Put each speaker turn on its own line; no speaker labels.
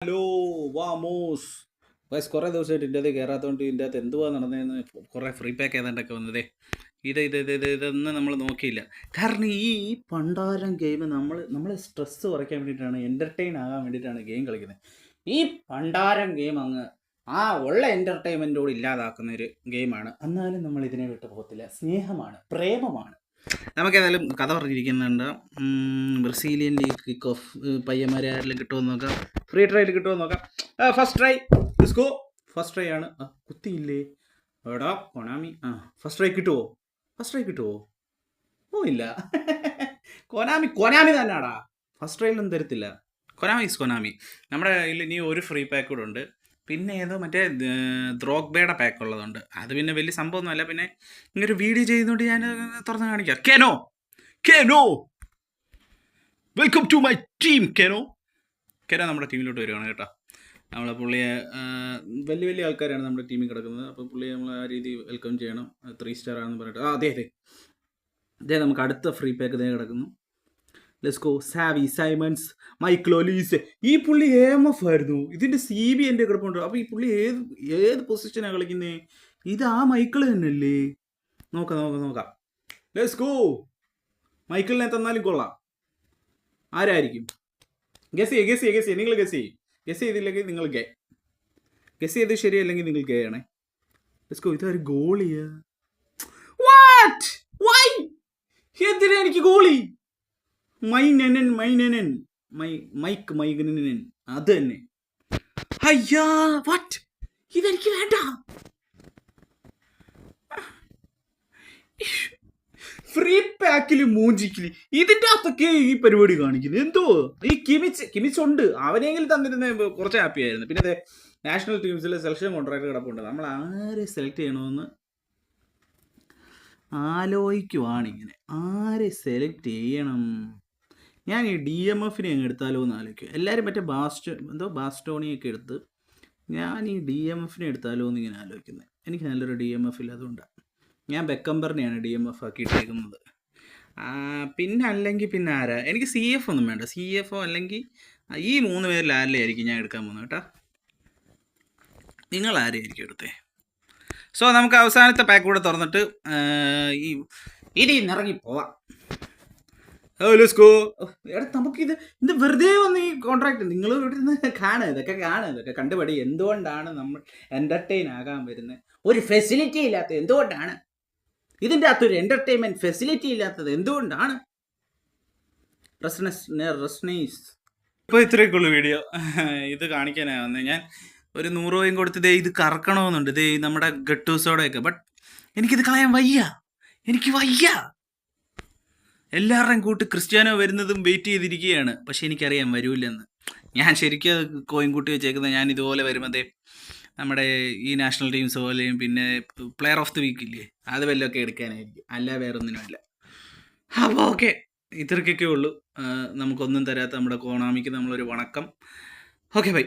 Hello വാമോസ് വയസ് കുറേ ദിവസമായിട്ട് ഇതിൻ്റെ അകത്ത് കയറാത്തതുകൊണ്ട് ഇതിൻ്റെ അകത്ത് എന്തുവാ നടന്നതെന്ന് കുറേ ഫ്രീ പാക്ക് ഏതാണ്ടൊക്കെ വന്നതേ ഇതൊന്നും നമ്മൾ നോക്കിയില്ല. കാരണം ഈ പണ്ടാരം ഗെയിം നമ്മൾ സ്ട്രെസ്സ് കുറയ്ക്കാൻ വേണ്ടിയിട്ടാണ്, എൻ്റർടൈൻ ആകാൻ വേണ്ടിയിട്ടാണ് ഗെയിം കളിക്കുന്നത്. ഈ പണ്ടാരം ഗെയിം അങ്ങ് ഉള്ള എൻ്റർടൈൻമെൻറ്റോട് ഇല്ലാതാക്കുന്ന ഒരു ഗെയിമാണ്. എന്നാലും നമ്മൾ ഇതിനെ വിട്ടു പോകത്തില്ല. സ്നേഹമാണ്, പ്രേമമാണ്. നമുക്കേതായാലും കഥ പറഞ്ഞിരിക്കുന്നുണ്ട്. ബ്രസീലിയൻ ലീഗ് കിക്ക് ഓഫ് പയ്യന്മാരെ ആരെങ്കിലും കിട്ടുമെന്ന് നോക്കാം. ഫ്രീ ട്രയൽ കിട്ടുമെന്ന് നോക്കാം. First try disco. First try ആണ്. കുത്തിയില്ലേ എടാ കൊനാമി. ഫസ്റ്റ് ട്രൈ കിട്ടുമോ? ഫസ്റ്റ് ട്രൈ കിട്ടുമോ? ഓ ഇല്ല. കൊനാമി തന്നെയാടാ. ഫസ്റ്റ് ട്രൈലൊന്നും തരത്തില്ല. കൊനാമി. നമ്മുടെ കയ്യിൽ ഇനി ഒരു ഫ്രീ പാക്ക് കൂടെ ഉണ്ട്. പിന്നെ ഏതോ മറ്റേ ദ്രോഗ്ബയുടെ പാക്ക് ഉള്ളതുണ്ട്. അത് പിന്നെ വലിയ സംഭവമൊന്നുമല്ല. പിന്നെ ഇങ്ങനൊരു വീഡിയോ ചെയ്യുന്നതുകൊണ്ട് ഞാൻ തുറന്ന് കാണിക്കാം. കെനോ വെൽക്കം ടു മൈ ടീം. കെനോ നമ്മുടെ ടീമിലോട്ട് വരുവാണ് കേട്ടോ. നമ്മളെ പുള്ളിയെ വലിയ ആൾക്കാരാണ് നമ്മുടെ ടീമിൽ കിടക്കുന്നത്. അപ്പോൾ പുള്ളിയെ നമ്മൾ ആ രീതി വെൽക്കം ചെയ്യണം. 3 സ്റ്റാർ ആണെന്ന് പറഞ്ഞിട്ട്. അതെ നമുക്ക് അടുത്ത ഫ്രീ പാക്ക് ഇതേ കിടക്കുന്നു. ലെസ്കോ സാവി സൈമൺസ് മൈക്ലോലീസ്. ഈ പുള്ളി AMF ആയിരുന്നു. ഇതിൻ്റെ CB എൻ്റെ കിടപ്പുണ്ട്. അപ്പോൾ ഈ പുള്ളി ഏത് പൊസിഷനാണ് കളിക്കുന്നത്? ഇത് ആ മൈക്കിൾ തന്നെയല്ലേ? നോക്കാം. ലെസ്കോ മൈക്കിളിനെ തന്നാലും കൊള്ളാം. ആരായിരിക്കും? ഗസ് ചെയ്യ്. നിങ്ങൾ ഗസ് ചെയ്തില്ലെങ്കിൽ നിങ്ങൾ ഗസ് ചെയ്ത് ശരിയല്ലെങ്കിൽ നിങ്ങൾ ഗേ ആണേ. ലെസ്കോ ഇതൊരു ഗോളിയാ? വാട്ട്? വൈ? എന്തിനാ എനിക്ക് ഗോളി? മൈനനൻ അത് തന്നെ. അയ്യാ വാട്ട്? ഇതെനിക്ക് വേണ്ട. ഫ്രീ പാക്കില് മൂഞ്ചിക്കില് ഇതിൻ്റെ അകത്തൊക്കെ ഈ പരിപാടി കാണിക്കുന്നത് എന്തോ? ഈ കിമിച്ച് ഉണ്ട്. അവനെങ്കിലും തന്നിരുന്ന കുറച്ച് ഹാപ്പി ആയിരുന്നു. പിന്നെ നാഷണൽ ടീംസിൽ സെലക്ഷൻ കോൺട്രാക്ട് കിടപ്പുണ്ട്. നമ്മൾ ആരെ സെലക്ട് ചെയ്യണമെന്ന് ആലോചിക്കുവാണിങ്ങനെ. ആരെ സെലക്ട് ചെയ്യണം? ഞാൻ ഈ DMFനെ അങ്ങ് എടുത്താലോ എന്ന് ആലോചിക്കും. എല്ലാവരും മറ്റേ ബാസ്റ്റോണിയൊക്കെ എടുത്ത് ഞാൻ ഈ DMFനെ എടുത്താലോ എന്ന് ഇങ്ങനെ ആലോചിക്കുന്നത്. എനിക്ക് നല്ലൊരു DMF ഇല്ല, അതുകൊണ്ടാണ് ഞാൻ ബെക്കംബറിനെയാണ് DMF ആക്കിയിട്ടേക്കുന്നത്. പിന്നെ ആരാ? എനിക്ക് CF ഒന്നും വേണ്ട. CF അല്ലെങ്കിൽ ഈ 3 പേരിൽ ആരിലായിരിക്കും ഞാൻ എടുക്കാൻ പോകുന്നത് കേട്ടോ. നിങ്ങൾ ആരെയായിരിക്കും എടുത്തേ? സോ നമുക്ക് അവസാനത്തെ പാക്ക് കൂടെ തുറന്നിട്ട് ഇതിൽ നിന്ന് ഇറങ്ങി പോവാം. ലെറ്റ്സ് എടാ നമുക്കിത് വെറുതെ വന്ന് ഈ കോൺട്രാക്ട് നിങ്ങൾ ഇവിടെ നിന്ന് ഇതൊക്കെ കണ്ടുപടി. എന്തുകൊണ്ടാണ് നമ്മൾ എൻ്റർടൈൻ ആകാൻ വരുന്നത്? ഒരു ഫെസിലിറ്റി ഇല്ലാത്തത് എന്തുകൊണ്ടാണ്? ഇതിൻ്റെ അകത്തൊരു എൻ്റർടൈൻമെൻറ്റ് ഫെസിലിറ്റി ഇല്ലാത്തത് എന്തുകൊണ്ടാണ്? ഇപ്പോൾ ഇത്രയൊക്കെയുള്ളൂ വീഡിയോ. ഇത് കാണിക്കാനാണ് വന്നത്. ഞാൻ ഒരു 100 രൂപയും കൊടുത്ത് ഇത് കറക്കണമെന്നുണ്ട്. നമ്മുടെ ഗട്ടൂസോടെയൊക്കെ. ബട്ട് എനിക്കിത് കളയാൻ എനിക്ക് വയ്യ. എല്ലാവരുടെയും കൂട്ട് ക്രിസ്ത്യാനോ വരുന്നതും വെയിറ്റ് ചെയ്തിരിക്കുകയാണ്. പക്ഷെ എനിക്കറിയാം വരൂല്ലെന്ന്. ഞാൻ ശരിക്കും കോയിൻ കൂട്ടി വെച്ചേക്കുന്നത് ഞാൻ ഇതുപോലെ വരുമ്പോൾ നമ്മുടെ ഈ നാഷണൽ ടീംസ് പോലെയും പിന്നെ പ്ലെയർ ഓഫ് ദി വീക്ക് ഇല്ലേ, അത് വല്ലതൊക്കെ എടുക്കാനായിരിക്കും. അല്ല വേറൊന്നിനുമല്ല. അപ്പോൾ ഓക്കെ, ഇത്രയ്ക്കൊക്കെ ഉള്ളൂ. നമുക്കൊന്നും തരാത്ത നമ്മുടെ കോണാമിക്ക് നമ്മളൊരു വണക്കം. Okay bye.